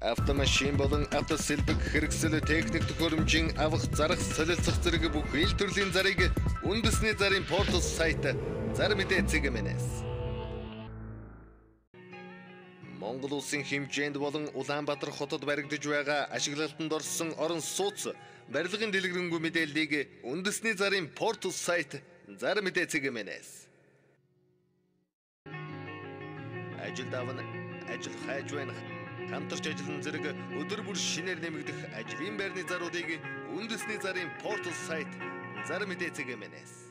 Автомашин болон автосэлбэг хэрэгсэл техник төхөөрөмжийн авах зарах солилцох зэрэг бүх ил төрлийн зарыг үндэсний зарын портал сайт Зар мэдээ цэгмэнэс. Монгол улсын хэмжээнд болон Улаанбаатар хотод баригдаж байгаа ашиглалтанд орсон орон сууц барилгын дэлгэрэнгүй мэдээллийг үндэсний зарын портал сайт Зар мэдээ цэгмэнэс. Ажил давна ажил хайж байна. Хамтарч ажиллан зэрэг өдөр бүр шинээр нэмэгдэх ажлын байрны заруудыг үндэсний зарын портал сайт Зар мэдээ цэгмэнэс.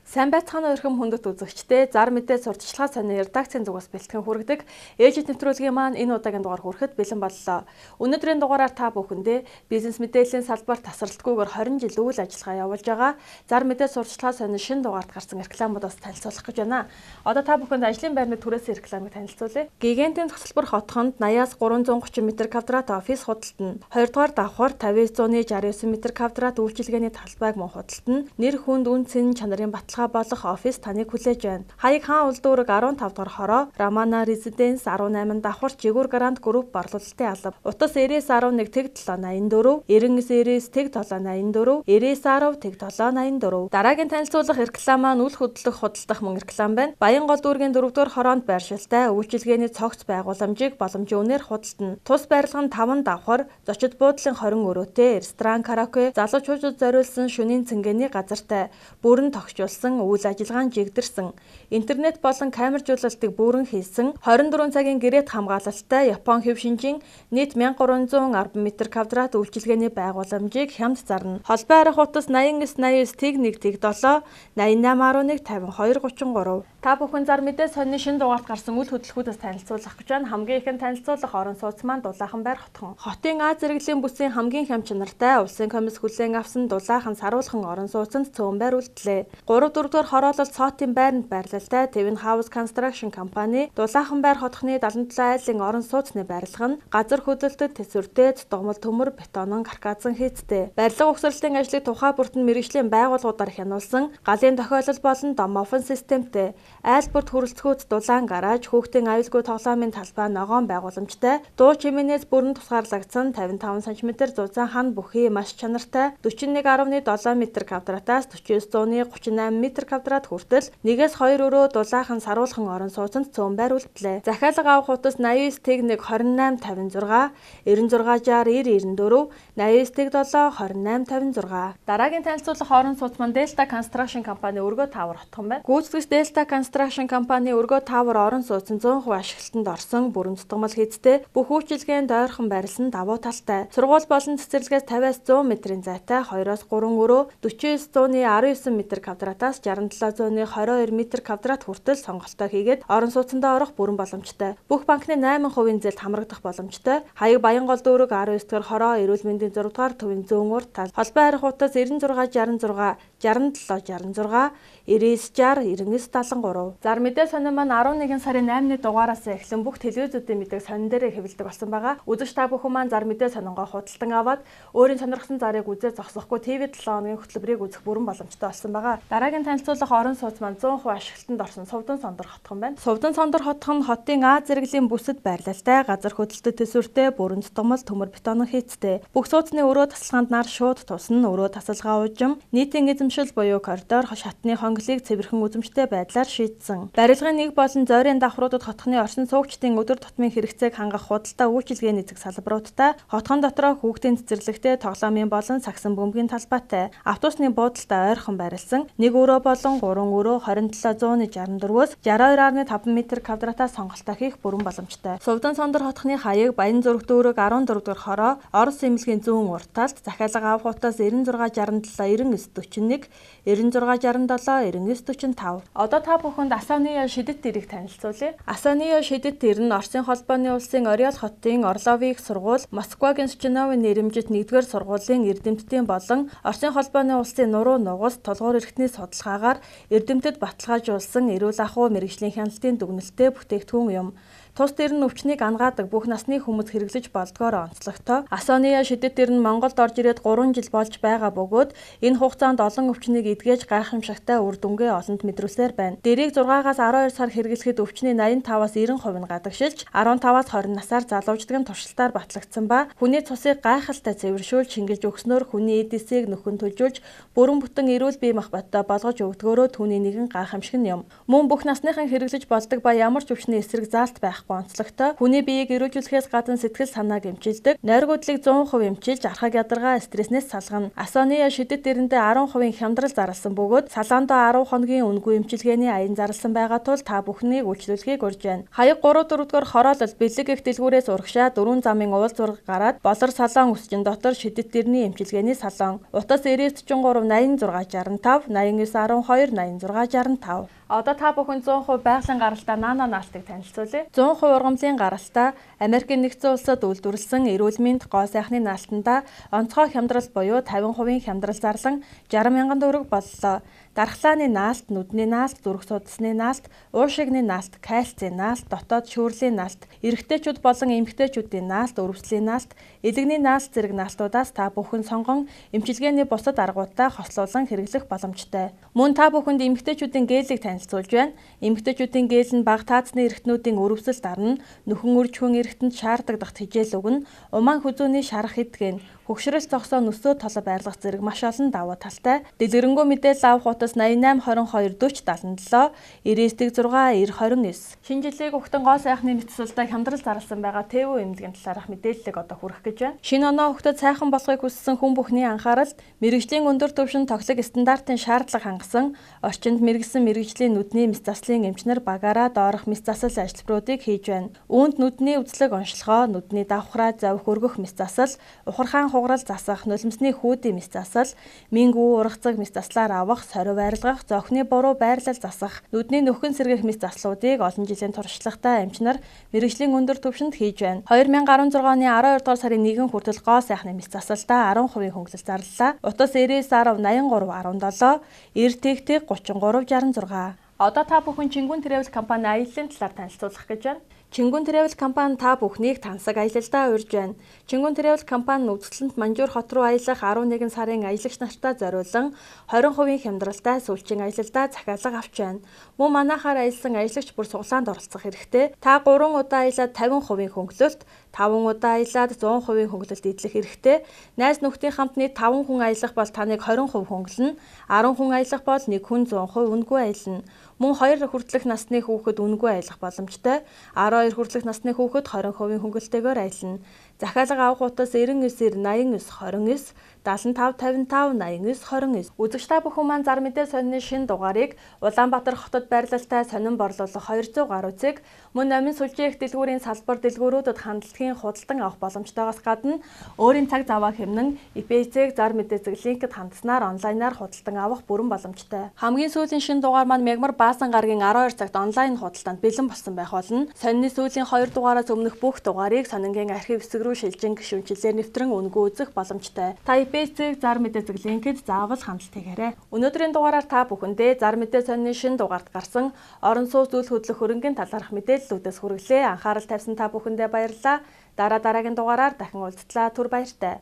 Сайн байцгаана өрхөм хүндэт үзэгчдээ Зар мэдээ сурталчилгаа сонины редакцийн зүгээс бэлтгэн хүргэдэг ээлжид нэвтрүүлгийн маань энэ удаагийн дугаар хүрэхэд бэлэн боллоо. Өнөөдрийн дугаараар та бүхэндээ бизнес мэдээллийн салбарт тасралтгүйгээр 20 жил үйл ажиллагаа явуулж байгаа Зар мэдээ сурталчилгаа сонины шинэ дугаард гарсан рекламуудаас танилцуулах гэж байна. Одоо та бүхэнд ажлын байрны түрээсийн рекламыг танилцуулъя. Гигантын цогцлбор хотхонд 80-аас 330 м2 офис худалдан, 2-р давхар 50-169 м2 үйлчилгээний талбайг мөн худалдан, нэр хүнд үн цэн чанарын баталгаа болох офис таныг хүлээж байна. Хаяг хаан улдуурэг 15 дахь хороо, Рамана Резиденс 18 давхар Жигүүр Гранд Групп борлуулалтын алба. Утас 9911 тэг 784, 99 тэг 784, 9910 тэг 784. Дараагийн танилцуулах реклам маань үл хөдлөх худалдах мөн реклам байна. Баянгол дүүргийн 4-р хороонд байршилтай үйлчилгээний цогц байгууламжийг боломжийн үнээр худалдана. Тус барилга нь 5 давхар, зочид буудлын 20 өрөөтэй, ресторан, караоке, залуучуудад зориулсан шөнийн цэнгэний газартай, бүрэн тогтчулсан үйл ажиллагаанд жигдэрсэн, интернет болон камержуулалтыг бүрэн хийсэн, 24 цагийн гэрээт хамгаалалттай Япон хэв шинжийн нийт 1310 м2 үйлчилгээний байгууламжийг хямд зарна. Холбоо арих утас 8989 тэг 1 тэг 7 8811 5233. Та бүхэн Зар мэдээ сонины шинэ дугаарт гарсан үйл хөдлөлтүүдээс танилцуулах гэж байна. Хамгийн ихэнд танилцуулах орон сууц маань Дулаахан байр хотхон. Хотын А зэрэглэлийн бүсийн хамгийн хямд чанартай улсын комисс хүлээн авсан Дулаахан саруулхан орон сууцанд цөөн байр үлдлээ. 3-4-р хороолол Цоотын байранд байрлалтай Твин Хаус Construction компани Дулаахан байр хотхны 77 айлын орон сууцны байрлал нь газар хөдлөлтөд тэсвэртэй догмол төмөр бетонон каркадсан хийцтэй. Барилга угсралтын ажлыг тухай бүртэн мэргэжлийн байгууллагуудаар хянуулсан галын тохиолол болон домофон системтэй. Айл бүрт хүрэлцгүүд дулаан гараж, хүүхдийн аюулгүй тоглоомын талбай ногоон байгууламжтай, дуу чимээнээс бүрэн тусгаарлагдсан 55 см зузаан хан бүхий маш чанартай 41.7 м2-аас 4938 м2 хүртэл 1-2 өрөө Дулаахан саруулхан орон сууцанд цөөн байр үлдлээ. Захиалга авах утас 89 тэг 1 2856, 9660 94, 89 тэг 7 2856. Дараагийн танилцуулах орон сууц маань Delta Construction компани Өргөө Тавар хотхон байна. Гүйцэтгэгч Delta Construction компани Өргөө Тавар орон сууцын 100% ашиглалтанд орсон бүрэн тутамл хийцтэй бүх үйлчилгээнд ойрхон байрлсан давуу талтай. Сургууль болон цэцэрлэгээс 50-аас 100 м-ийн зайтай 2-оос 3 өрөө 4919 м2-аас 6722 м2 хүртэл сонголтоо хийгээд орон сууцандаа орох бүрэн боломжтой. Бүх банкны 8% зээлд хамрагдах боломжтой. Хаяг Баянгол дүүрэг 19 дахь хороо, эрүүл мэндийн 6 дугаар төвийн зүүн урт тал. Холбоо арих утас 9666 6766 9960 9973. Зар мэдээ сонин маань 11 сарын 8-ны дугаараас эхлэн бүх телевизүүдийн мэдээг сонин дээрээ хэвлэдэг болсон байгаа. Үзэгч та бүхэн маань Зар мэдээ сонингоо худалдан аваад өөрийн сонирхсан зарыг үзээ зогсохгүй ТV 7 хоногийн хөтөлбөрийг үзэх бүрэн боломжтой болсон байгаа. Дараагийн танилцуулах орон сууц маань 100% ашиглалтанд орсон Сувдан Сондор хотхон байна. Сувдан Сондор хотхон хотын А зэрэглэлийн бүсэд байрлалтай, газар хөдлөлтөд төсвөртэй, бүрэн тутамл төмөр бетонон хийцтэй. Бүх сууцны өрөө тасалгаанд нар шууд тусна, өрөө тасалгаа уужим, нийтийн эзэмшил буюу коридор шатны хонглыг цэвэрхэн үзэмжтэй байдлаар шийдсэн. Барилгын нэг болон зойрын давхруудад хотхны орчин суугчдын өдөр тутмын хэрэгцээг хангах худалдаа үйлчилгээний зэг салбаруудтай, хотхон дотроо хүүхдийн цэцэрлэгтэй, тоглоомын болон сагсан бөмбөгийн талбайтай, автобусны буудалтай ойрхон байрлсан, нэг өрөө болон 3 өрөө 2764-өөс 62.5 м2-аас сонголтоо хийх бүрэн боломжтой. Сувдан Сондор хотхны хаяг Баян зүрх дүүрэг 14 дахь хороо, Орос эмнэлгийн зүүн урт талд, захиалга авах утас 9667 9941, 9667 9945. Одоо та бүхэнд Асонио шидэт дэрийг танилцуулъя. Асонио шидэт дэр нь Оросын холбооны улсын Ориол хотын Орловыг сургууль, Москвагийн Сочиновын нэрэмжит 1-р сургуулийн эрдэмтдийн болон Оросын холбооны улсын нуруу нугас тулгуур эрхтний судалгаагаар эрдэмтэд баталгаажуулсан эрүүл ахуй мэргэжлийн хяналтын дүгнэлттэй бүтээгдэхүүн юм. Тус дээр нь өвчнийг ангаадаг бүх насны хүмүүс хэрэглэж болдгоор онцлогтой. Асония шидэт дээр нь Монголд орж ирээд 3 жил болж байгаа бөгөөд энэ хугацаанд олон өвчнийг эдгэж гайхамшигтай үр дүнгээ олонд мэдрүүлсээр байна. Дэрийг 6-аас 12 сар хэрэглэхэд өвчний 85-аас 90% нь гадагшилж 15-аас 20 насаар залуучдаг нь туршилтаар батлагдсан ба хүний цусыг гайхалтай цэвэршүүлж шингэлж өгснөөр хүний эдисийг нөхөн төлжүүлж бүрэн бүтэн эрүүл бие махбодтой болгож өгдгөөрөө түүний нэгэн гайхамшиг юм. Мөн бүх насныхан хэрэглэж болдог ба ямар ч өвчний эсрэг заалт байхгүй онцлогтой. Хүний биеийг эрүүжүүлэхээс гадна сэтгэл санааг эмчилдэг. Нойргуудлыг 100% эмчилж архаг ядаргаа стресснээс салгана. Асония шидэт дээрэндээ 10% хямдрал зарласан бөгөөд салаандоо 10 хоногийн үнгүй эмчилгээний аян зарласан байгаа тул та бүхнийг үйлчлүүлэхийг урьж байна. Хаяг 3-4 дугаар хороолол бэлэг их дэлгүүрээс урагшаа 4 замын уул зураг гараад болор салон өсчин дотор шидэт дэрний эмчилгээний салон. Утас 93 8665 89 12 8665. Одоо та бүхэн 100% байгалийн гаралтай нано наалтыг танилцуулъя. 100% ургамлын гаралтай Америкийн нэгдсэн улсад үйлдвэрлэсэн эрүүл мэнд гоо сайхны наалтанда онцгой хямдрал буюу 50% хямдрал зарлан 60,000 төгрөг боллоо. Дархлааны наалт, нүдний наалт, зүрх судасны наалт, уушигны наалт, кальцийн наалт, дотоод шүүрлийн наалт, эрэгтэйчүүд болон эмэгтэйчүүдийн наалт, өрөвслийн наалт, элэгний наалт зэрэг наалтуудаас та бүхэн сонгон эмчилгээний бусад аргуудаа хослуулан хэрэглэх боломжтой. Мөн та бүхэнд эмэгтэйчүүдийн гээлийг танилцуулж байна. Эмэгтэйчүүдийн гээл нь бага таацны эрэгтнүүдийн өрөвсөлд арна, нөхөн үржихүүн эрэгтэнд шаардагдах тэжээл өгнө, умаан хүзүүний шарах эдгэн, хөгшрөл зогсоо нөсөө толо байрлах зэрэг маш олон давуу талтай. Дэлгэрэнгүй мэдээлэл авах утас 88 22 40 77 99 6 90 29. Шинэ жилийг өгтөн гоо сайхны нэвтрүүлэлтэд хямдрал зарласан байгаа ТV эмнэлгийн талаарх мэдээллийг одоо хүргэх гэж байна. Шинэ оноо өгтөд сайхан болохыг хүссэн хүн бүхний анхааралд мэрэгжлийн өндөр түвшин тоглог стандартын шаардлага хангасан орчинд мэрэгсэн мэрэгжлийн нүдний мэс заслын эмчнэр багаараа доорох мэс засал ажилбаруудыг хийж байна. Үүнд нүдний үзлэг оншилгоо, нүдний давхраа завх өргөх мэс засал, ухархаан хугарал засах, нулимсны хүүдийн мэс засал, мингүү ургацаг мэс заслаар авах, сорив байрлах, зохины буруу байрлал засах, нүдний нөхөн сэргэх мэс заслуудыг олон жилийн туршлагатай эмчнэр мэрэгжлийн өндөр түвшинд хийж байна. 2016 оны 12 дугаар сарын 1 хүртэл гоо сайхны мэс засалтаа 10% хөнгөлөлт зарлалаа. Утас 99 10 83 17, эртэгтэй 33 66. Одоо та бүхэн Чингүн Travel компани аяллаа талаар танилцуулах гэж байна. Чингүн Travel компани та бүхнийг тансаг аялалдаа урьж байна. Чингүн Travel компани үзэсгэлэнт Манжуур хот руу аялах 11 сарын аялагч нартай зориулан 20% хямдралтай сүүлчийн аялалдаа захиалга авч байна. Мөн манайхаар аялсан аялагч бүр суглаанд оролцох хэрэгтэй. Та 3 удаа аялаад 50% хөнгөлөлт, 5 удаа аялаад 100% хөнгөлөлт идэх хэрэгтэй. Найз нөхдийн хамт нийт 5 хүн аялах бол таныг 20% хөнгөлнө. 10 хүн аялах бол 1 хүн 100% үнэгүй аялна. Мөн 2 хүртэлх насны хүүхэд үнэгүй аялах боломжтой. 12 хүртэлх насны хүүхэд 20% хөнгөлөлтөөр аялна. Захиалга авах утас 99 89 29 75 55 89 29. Үзэгч та бүхэн маань зар мэдээ сонины шинэ дугаарыг Улаанбаатар хотод байрлалтай сонин борлуулах 200 гаруй цэг, мөн номын сүлжээх дэлгүүрийн салбар дэлгүүрүүдэд хандлагын худалдан авах боломжтойгоос гадна өөрийн цаг заваа хэмнэн ИП-цэг зар мэдээ зэг линкэд хандаснаар онлайнаар худалдан авах бүрэн боломжтой. Хамгийн сүүлийн шинэ дугаар маань Мягмар Баасан гарагийн 12 цагт онлайн худалдаанд бэлэн болсон байх болно. Сонины сүүлийн 2 дугаараас өмнөх бүх дугаарыг сонингийн архив хэсэг рүү шилжин гишүүнчлэлээр нэвтрэн үнэгүй үзэх боломжтой. Та ИП-цэг зар мэдээ зэг линкэд заавал хяналт хийгээрэй. Өнөөдрийн дугаараар та бүхэндээ зар мэдээ сонины шинэ дугаард гарсан орон сууц зүйл хөдлөх хөрөнгөний талаарх мэдээллүүдээс хүргэлээ. Анхаарал тавьсан та бүхэндээ баярлалаа. Дараагийн дугаараар дахин уулзтлаа. Түр баяртай.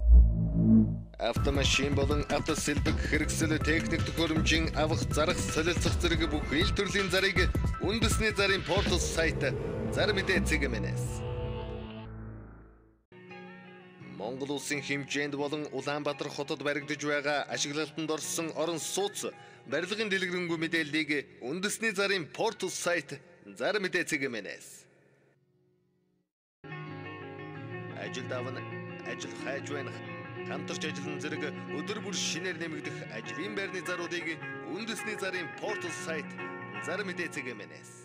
Автомашин болон автосэлбэг хэрэгсэл техник төхөөрөмжийн авах зарах солилцох зэрэг бүх ил төрлийн зарыг үндэсний зарын портал сайт зар мэдээ цэгмэнээс Монгол улсын хэмжээнд болон Улаанбаатар хотод баригдаж байгаа ашиглалтанд орсон орон сууц барилгын дэлгэрэнгүй мэдээллийг үндэсний зарын портал сайт зар мэдээ цэгмэнээс ажил давна ажил хайж байна. Хамтарч ажиллан зэрэг өдөр бүр шинээр нэмэгдэх ажлын байрны заруудыг үндэсний зарын портал сайт зар мэдээ цэгмэнээс